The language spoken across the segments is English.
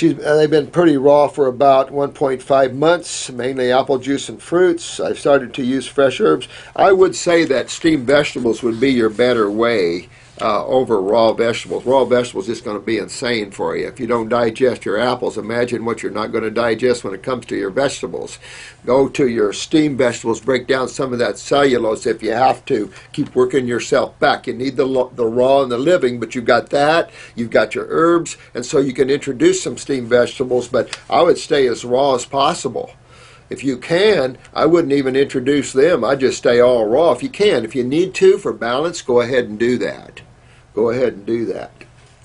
They've been pretty raw for about 1.5 months, mainly apple juice and fruits. I've started to use fresh herbs. I would say that steamed vegetables would be your better way over raw vegetables. Raw vegetables is going to be insane for you. If you don't digest your apples, imagine what you're not going to digest when it comes to your vegetables. Go to your steamed vegetables, break down some of that cellulose if you have to. Keep working yourself back. You need the raw and the living, but you've got that, you've got your herbs, and so you can introduce some steamed vegetables, but I would stay as raw as possible. If you can, I wouldn't even introduce them. I'd just stay all raw if you can. If you need to for balance, go ahead and do that. Go ahead and do that.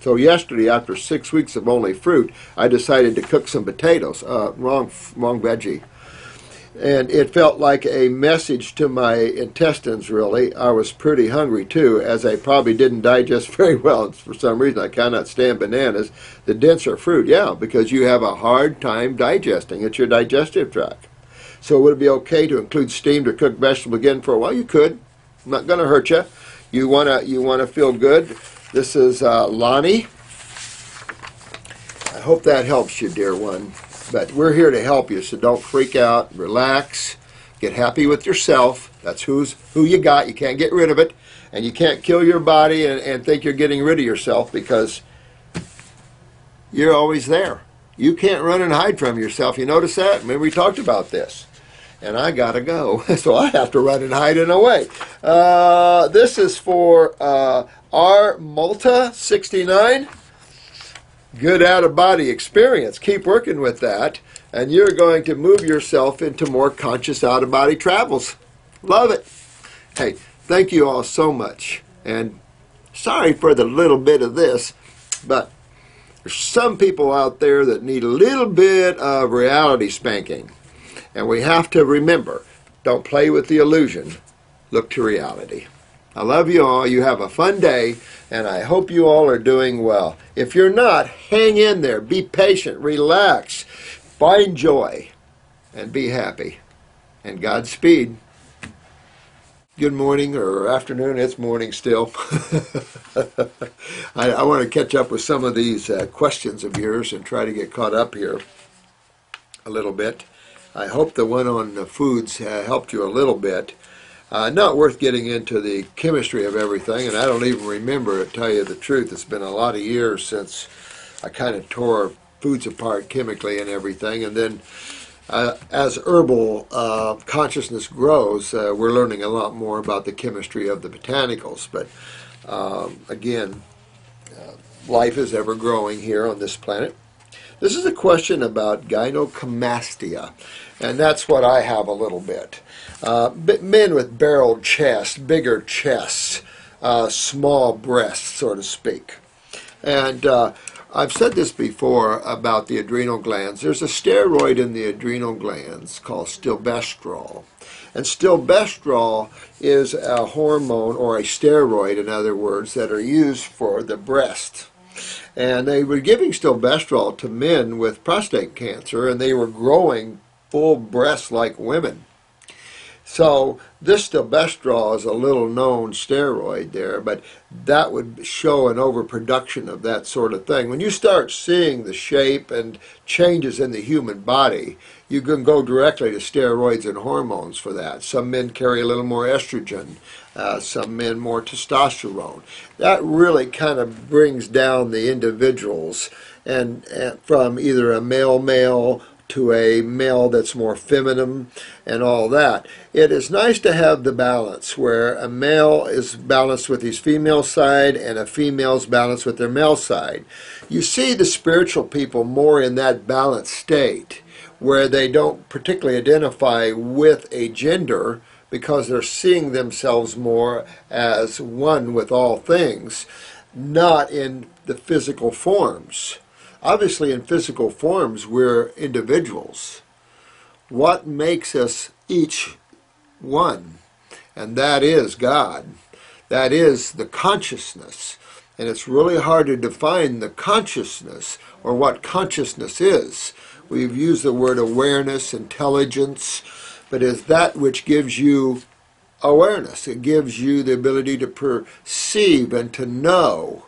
So yesterday, after 6 weeks of only fruit, I decided to cook some potatoes. Wrong veggie. And it felt like a message to my intestines, really. I was pretty hungry, too, as I probably didn't digest very well. For some reason, I cannot stand bananas. The denser fruit, yeah, because you have a hard time digesting. It's your digestive tract. So would it be okay to include steamed or cooked vegetable again for a while? You could. Not going to hurt you. You wanna feel good. This is Lonnie. I hope that helps you, dear one. But we're here to help you, so don't freak out. Relax. Get happy with yourself. That's who you got. You can't get rid of it. And you can't kill your body and think you're getting rid of yourself, because you're always there. You can't run and hide from yourself. You notice that? Remember we talked about this. And I gotta go, so I have to run and hide in a way. This is for R. Malta 69. Good out-of-body experience. Keep working with that, and you're going to move yourself into more conscious out-of-body travels. Love it. Hey, thank you all so much, and sorry for the little bit of this, but there's some people out there that need a little bit of reality spanking. And we have to remember, don't play with the illusion. Look to reality. I love you all. You have a fun day, and I hope you all are doing well. If you're not, hang in there. Be patient. Relax. Find joy. And be happy. And Godspeed. Good morning or afternoon. It's morning still. I want to catch up with some of these questions of yours and try to get caught up here a little bit. I hope the one on the foods helped you a little bit. Not worth getting into the chemistry of everything, and I don't even remember, to tell you the truth. It's been a lot of years since I kind of tore foods apart chemically and everything. And then as herbal consciousness grows, we're learning a lot more about the chemistry of the botanicals. But again, life is ever growing here on this planet. This is a question about gynecomastia, and that's what I have a little bit. Men with barreled chests, bigger chests, small breasts, so to speak. And I've said this before about the adrenal glands. There's a steroid in the adrenal glands called stilbestrol. And stilbestrol is a hormone, or a steroid, in other words, that are used for the breast. And they were giving stilbestrol to men with prostate cancer, and they were growing full breasts like women. So this stilbestrol is a little known steroid there, but that would show an overproduction of that sort of thing. When you start seeing the shape and changes in the human body, you can go directly to steroids and hormones for that. Some men carry a little more estrogen, some men more testosterone. That really kind of brings down the individuals, and from either a male to a male that's more feminine and all that. It is nice to have the balance where a male is balanced with his female side and a female's balanced with their male side. You see the spiritual people more in that balanced state where they don't particularly identify with a gender because they're seeing themselves more as one with all things, not in the physical forms. Obviously, in physical forms, we're individuals. What makes us each one? And that is God. That is the consciousness. And it's really hard to define the consciousness, or what consciousness is. We've used the word awareness, intelligence, but it's that which gives you awareness. It gives you the ability to perceive and to know.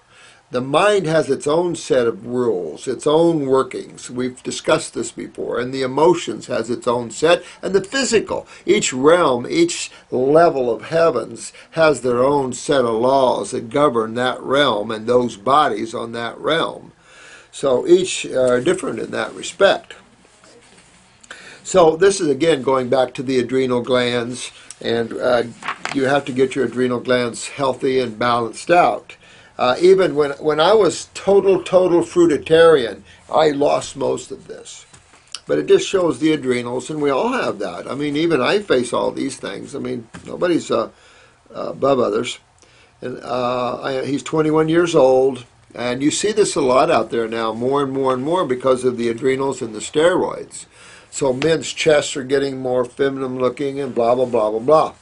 The mind has its own set of rules, its own workings. We've discussed this before. And the emotions has its own set. And the physical. Each realm, each level of heavens has their own set of laws that govern that realm and those bodies on that realm. So each are different in that respect. So this is, again, going back to the adrenal glands. And you have to get your adrenal glands healthy and balanced out. Even when I was total fruitarian, I lost most of this. But it just shows the adrenals, and we all have that. I mean, even I face all these things. I mean, nobody's above others. And he's 21 years old, and you see this a lot out there now, more and more because of the adrenals and the steroids. So men's chests are getting more feminine looking and blah, blah, blah, blah, blah.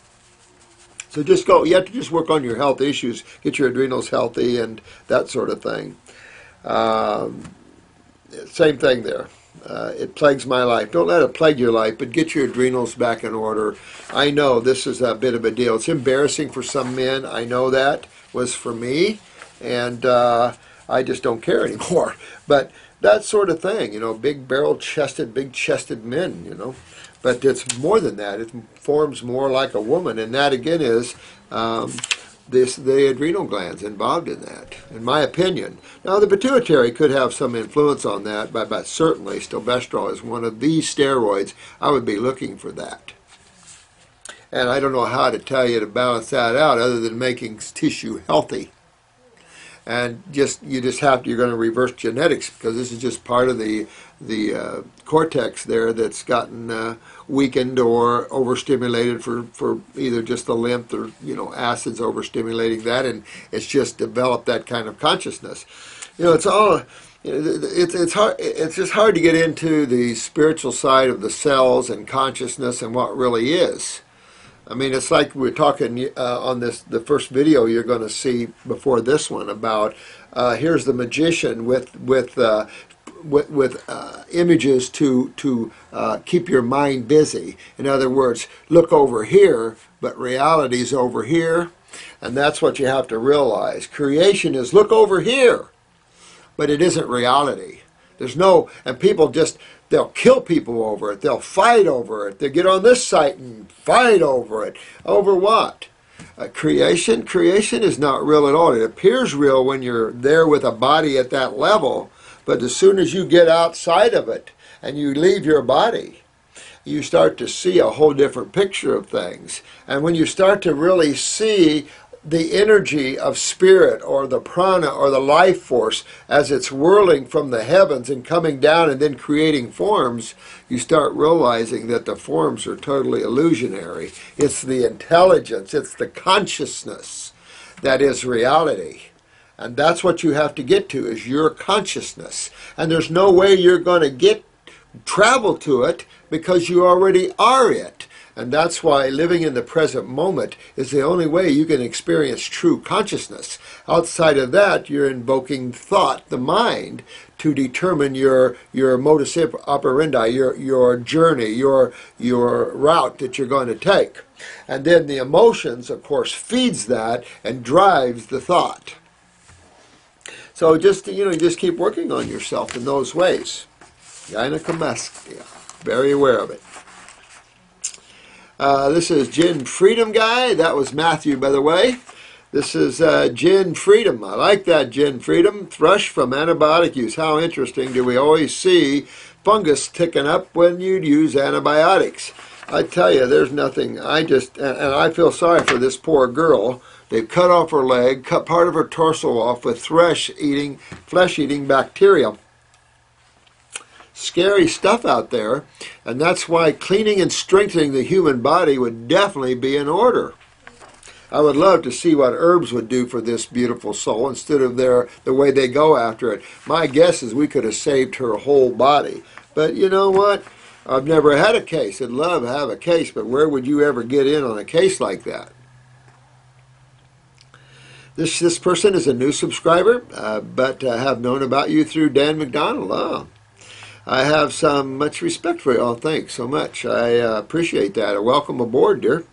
So just go, you have to just work on your health issues, get your adrenals healthy and that sort of thing. Same thing there. It plagues my life. Don't let it plague your life, but get your adrenals back in order. I know this is a bit of a deal. It's embarrassing for some men. I know that was for me, and I just don't care anymore. But that sort of thing, you know, big barrel-chested, big-chested men, you know. But it's more than that. It forms more like a woman, and that again is the adrenal glands involved in that, in my opinion. Now, the pituitary could have some influence on that, but certainly stilbestrol is one of these steroids. I would be looking for that. And I don't know how to tell you to balance that out other than making tissue healthy. And you're going to reverse genetics, because this is just part of the cortex there that's gotten weakened or overstimulated for either just the lymph or, you know, acids overstimulating that, and it's just developed that kind of consciousness. You know, it's all, it's hard. It's just hard to get into the spiritual side of the cells and consciousness and what really is. I mean, it's like we're talking on the first video you're going to see before this one about here's the magician with images to keep your mind busy. In other words, look over here, but reality's over here, and that's what you have to realize. Creation is look over here, but it isn't reality. There's no, and people just, they'll kill people over it. They'll fight over it. They'll get on this site and fight over it. Over what? Creation is not real at all. It appears real when you're there with a body at that level, but as soon as you get outside of it and you leave your body, you start to see a whole different picture of things. And when you start to really see the energy of spirit or the prana or the life force as it's whirling from the heavens and coming down and then creating forms, you start realizing that the forms are totally illusionary. It's the intelligence, it's the consciousness that is reality. And that's what you have to get to, is your consciousness. And there's no way you're going to travel to it, because you already are it. And that's why living in the present moment is the only way you can experience true consciousness. Outside of that, you're invoking thought, the mind, to determine your modus operandi, your journey, your route that you're going to take. And then the emotions, of course, feeds that and drives the thought. So just keep working on yourself in those ways. Gynecomastia, very aware of it. This is Gin Freedom Guy. That was Matthew, by the way. This is Gin Freedom. I like that, Gin Freedom. Thrush from antibiotic use. How interesting. Do we always see fungus ticking up when you'd use antibiotics? I tell you, there's nothing. And I feel sorry for this poor girl. They've cut off her leg, cut part of her torso off with flesh-eating bacteria. Scary stuff out there, and that's why cleaning and strengthening the human body would definitely be in order. I would love to see what herbs would do for this beautiful soul instead of the way they go after it. My guess is we could have saved her whole body. But you know what? I've never had a case. I'd love to have a case, but where would you ever get in on a case like that? This person is a new subscriber, but have known about you through Dan McDonald. Oh. I have much respect for you all. Thanks so much. I appreciate that. Welcome aboard, dear.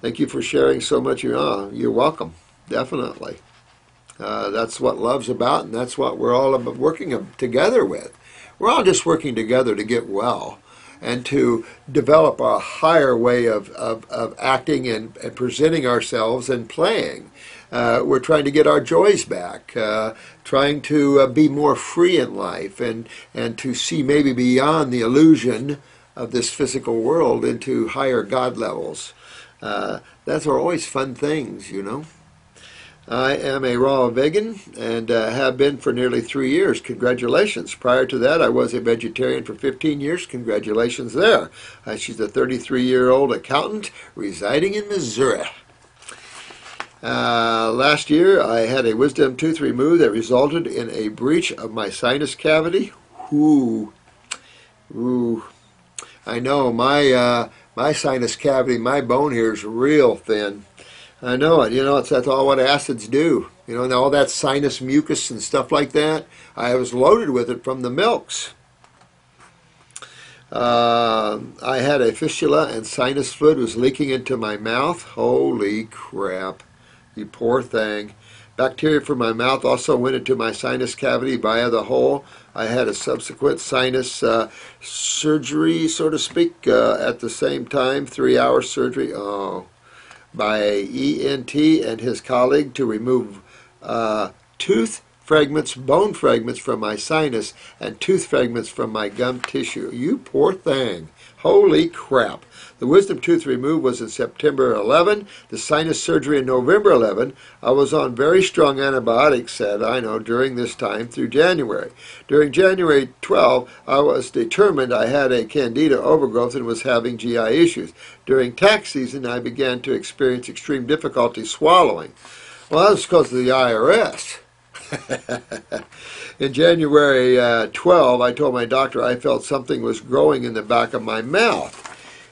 Thank you for sharing so much. You're welcome. Definitely. That's what love's about, and that's what we're all about working together with. We're all just working together to get well and to develop a higher way of acting and presenting ourselves and playing. We're trying to get our joys back, trying to be more free in life and to see maybe beyond the illusion of this physical world into higher God levels. Those are always fun things, you know. I am a raw vegan and have been for nearly 3 years. Congratulations. Prior to that, I was a vegetarian for 15 years. Congratulations there. She's a 33-year-old accountant residing in Missouri. Last year, I had a wisdom tooth removed that resulted in a breach of my sinus cavity. Ooh. I know, my sinus cavity, my bone here is real thin. I know it. You know, that's all what acids do. You know, and all that sinus mucus and stuff like that. I was loaded with it from the milks. I had a fistula and sinus fluid was leaking into my mouth. Holy crap. You poor thing. Bacteria from my mouth also went into my sinus cavity via the hole. I had a subsequent sinus surgery, so to speak, at the same time, 3-hour surgery. Oh. By ENT and his colleague to remove tooth fragments, bone fragments from my sinus and tooth fragments from my gum tissue. You poor thing. Holy crap. The wisdom tooth removed was in September 11. The sinus surgery in November 11. I was on very strong antibiotics, during this time through January. During January 12, I was determined I had a candida overgrowth and was having GI issues. During tax season, I began to experience extreme difficulty swallowing. Well, that was because of the IRS. In January 12, I told my doctor I felt something was growing in the back of my mouth.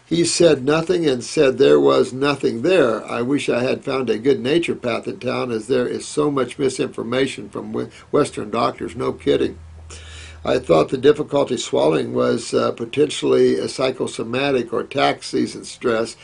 He said nothing and said there was nothing there. I wish I had found a good naturopath in town, as there is so much misinformation from Western doctors. No kidding. I thought the difficulty swallowing was potentially a psychosomatic or tax season stress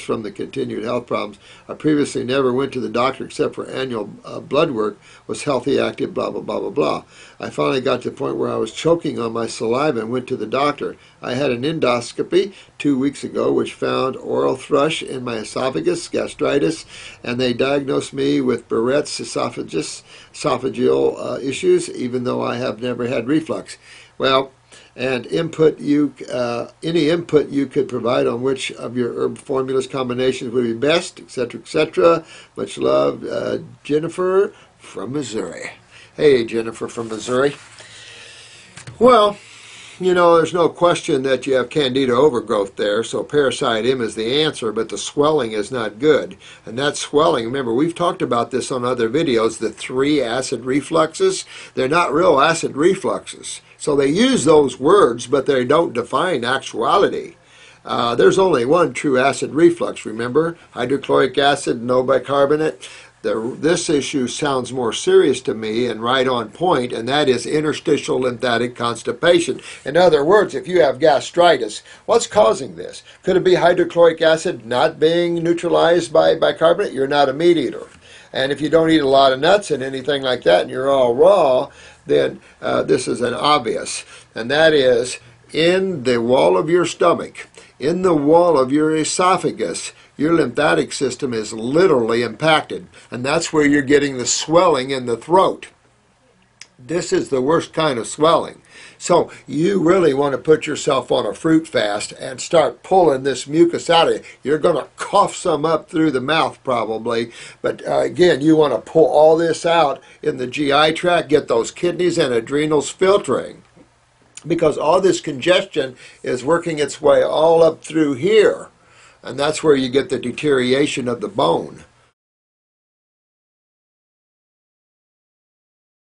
from the continued health problems. I previously never went to the doctor except for annual blood work, was healthy, active, blah, blah, blah, blah, blah. I finally got to the point where I was choking on my saliva and went to the doctor. I had an endoscopy 2 weeks ago, which found oral thrush in my esophagus, gastritis, and they diagnosed me with Barrett's esophageal issues, even though I have never had reflux. Well, and any input you could provide on which of your herb formulas combinations would be best, etc., etc. Much love, Jennifer from Missouri. Hey, Jennifer from Missouri. Well, you know, there's no question that you have candida overgrowth there, so Parasite M is the answer, but the swelling is not good. And that swelling, remember, we've talked about this on other videos, the 3 acid refluxes. They're not real acid refluxes. So they use those words, but they don't define actuality. There's only one true acid reflux, remember? Hydrochloric acid, no bicarbonate. This issue sounds more serious to me and right on point, and that is interstitial lymphatic constipation. In other words, if you have gastritis, what's causing this? Could it be hydrochloric acid not being neutralized by bicarbonate? You're not a meat eater. And if you don't eat a lot of nuts and anything like that and you're all raw, then this is an obvious. And that is in the wall of your stomach, in the wall of your esophagus, your lymphatic system is literally impacted, and that's where you're getting the swelling in the throat. This is the worst kind of swelling. So you really want to put yourself on a fruit fast and start pulling this mucus out of you. You're going to cough some up through the mouth probably, but again, you want to pull all this out in the GI tract, get those kidneys and adrenals filtering, because all this congestion is working its way all up through here. And that's where you get the deterioration of the bone.